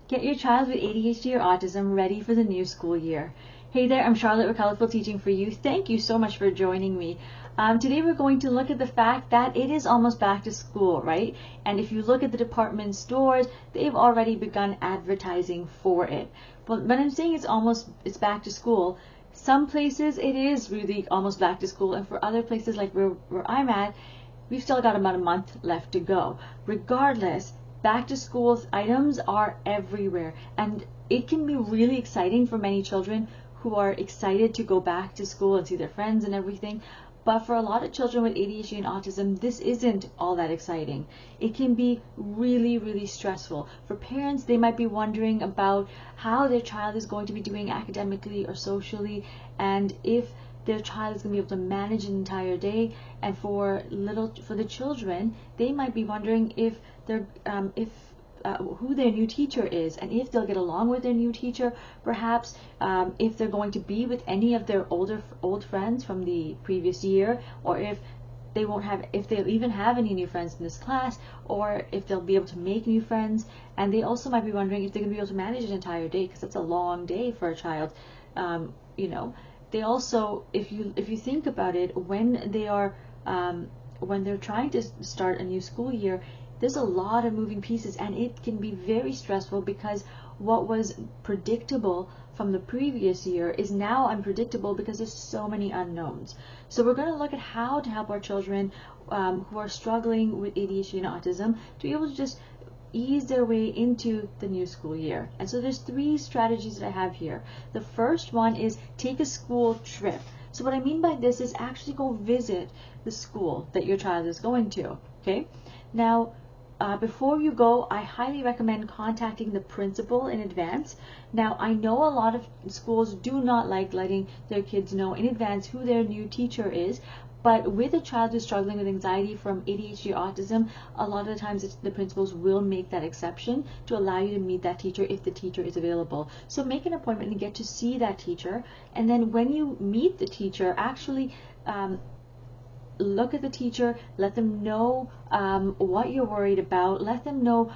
Get your child with ADHD or autism ready for the new school year. Hey there, I'm Charlotte with Colorful Teaching for You. Thank you so much for joining me. Today we're going to look at the fact that it is almost back to school, right? And if you look at the department stores, they've already begun advertising for it. But when I'm saying it's back to school, some places it is really almost back to school, and for other places like where I'm at, we've still got about a month left to go. Regardless, back to school items are everywhere, and it can be really exciting for many children who are excited to go back to school and see their friends and everything. But for a lot of children with ADHD and autism, this isn't all that exciting. It can be really, really stressful. For parents, they might be wondering about how their child is going to be doing academically or socially, and if their child is going to be able to manage an entire day. And for the children, they might be wondering if who their new teacher is, and if they'll get along with their new teacher, perhaps if they're going to be with any of their old friends from the previous year, or if they'll even have any new friends in this class, or if they'll be able to make new friends. And they also might be wondering if they're going to be able to manage an entire day, because that's a long day for a child. They also, if you think about it, when they're trying to start a new school year, there's a lot of moving pieces, and it can be very stressful because what was predictable from the previous year is now unpredictable because there's so many unknowns. So we're going to look at how to help our children who are struggling with ADHD and autism to be able to just ease their way into the new school year. And so there's 3 strategies that I have here. The first one is take a school trip. So what I mean by this is actually go visit the school that your child is going to. Okay? Now, before you go, I highly recommend contacting the principal in advance. Now, I know a lot of schools do not like letting their kids know in advance who their new teacher is, but with a child who's struggling with anxiety from ADHD or autism, a lot of the times the principals will make that exception to allow you to meet that teacher if the teacher is available. So make an appointment and get to see that teacher, and then when you meet the teacher, actually look at the teacher, let them know what you're worried about, let them know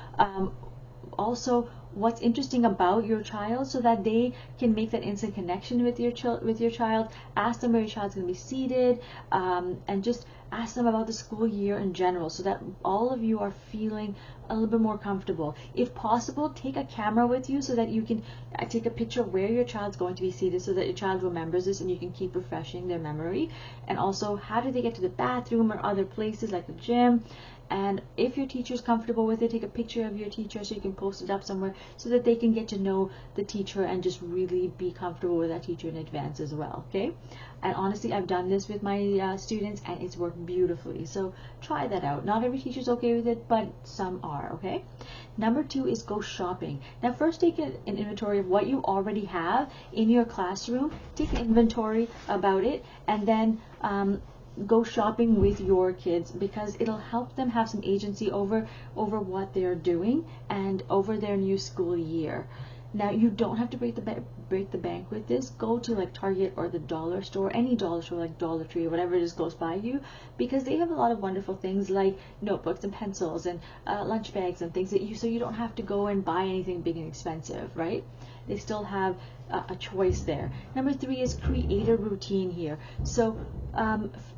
also what's interesting about your child, so that they can make that instant connection with your child. Ask them where your child's going to be seated, and just ask them about the school year in general, so that all of you are feeling a little bit more comfortable. If possible, take a camera with you so that you can take a picture of where your child's going to be seated, so that your child remembers this and you can keep refreshing their memory. And also, how do they get to the bathroom or other places like the gym? And if your teacher's comfortable with it, take a picture of your teacher so you can post it up somewhere, so that they can get to know the teacher and just really be comfortable with that teacher in advance as well. Okay? And honestly, I've done this with my students, and it's worked beautifully. So try that out. Not every teacher's okay with it, but some are. Okay? Number 2 is go shopping. Now, first take an inventory of what you already have in your classroom. Take an inventory about it, and then go shopping with your kids, because it'll help them have some agency over what they're doing and over their new school year. Now, you don't have to break the bank with this. Go to like Target or the dollar store, any dollar store like Dollar Tree or whatever it is close by you, because they have a lot of wonderful things like notebooks and pencils and lunch bags and things so you don't have to go and buy anything big and expensive, right? They still have a choice there. Number 3 is create a routine here. So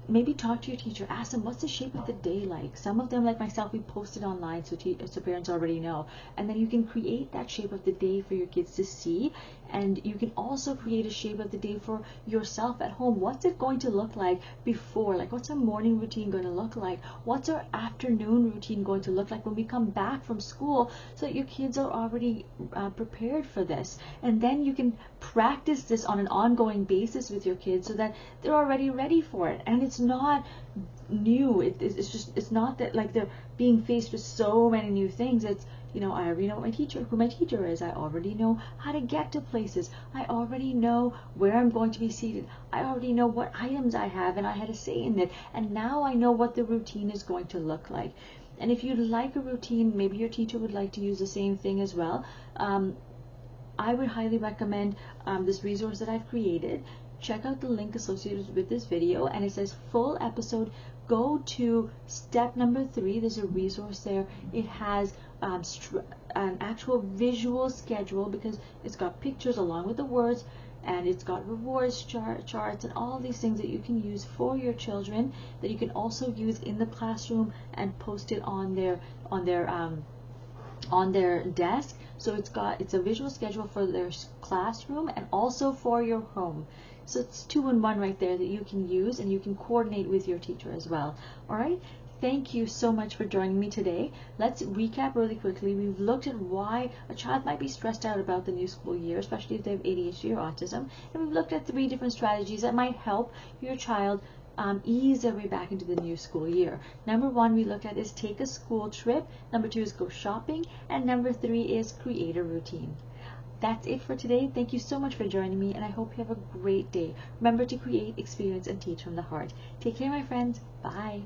maybe talk to your teacher, ask them what's the shape of the day like. Some of them, like myself, we post it online so parents already know, and then you can create that shape of the day for your kids to see. And you can also create a shape of the day for yourself at home. What's it going to look like before? Like, what's our morning routine going to look like? What's our afternoon routine going to look like when we come back from school, so that your kids are already prepared for this? And then you can practice this on an ongoing basis with your kids, so that they're already ready for it. And it's not new. It's not that like they're being faced with so many new things. It's, I already know who my teacher is. I already know how to get to places. I already know where I'm going to be seated. I already know what items I have, and I had a say in it. And now I know what the routine is going to look like. And if you'd like a routine, maybe your teacher would like to use the same thing as well. I would highly recommend this resource that I've created. Check out the link associated with this video, and it says full episode. Go to step number 3. There's a resource there. It has an actual visual schedule, because it's got pictures along with the words, and it's got rewards charts and all these things that you can use for your children, that you can also use in the classroom and post it on their desk. So it's a visual schedule for their classroom and also for your home. So it's 2-in-1 right there that you can use, and you can coordinate with your teacher as well. All right. Thank you so much for joining me today. Let's recap really quickly. We've looked at why a child might be stressed out about the new school year, especially if they have ADHD or autism. And we've looked at 3 different strategies that might help your child ease their way back into the new school year. Number 1 we look at is take a school trip. Number 2 is go shopping. And number 3 is create a routine. That's it for today. Thank you so much for joining me, and I hope you have a great day. Remember to create, experience, and teach from the heart. Take care, my friends. Bye.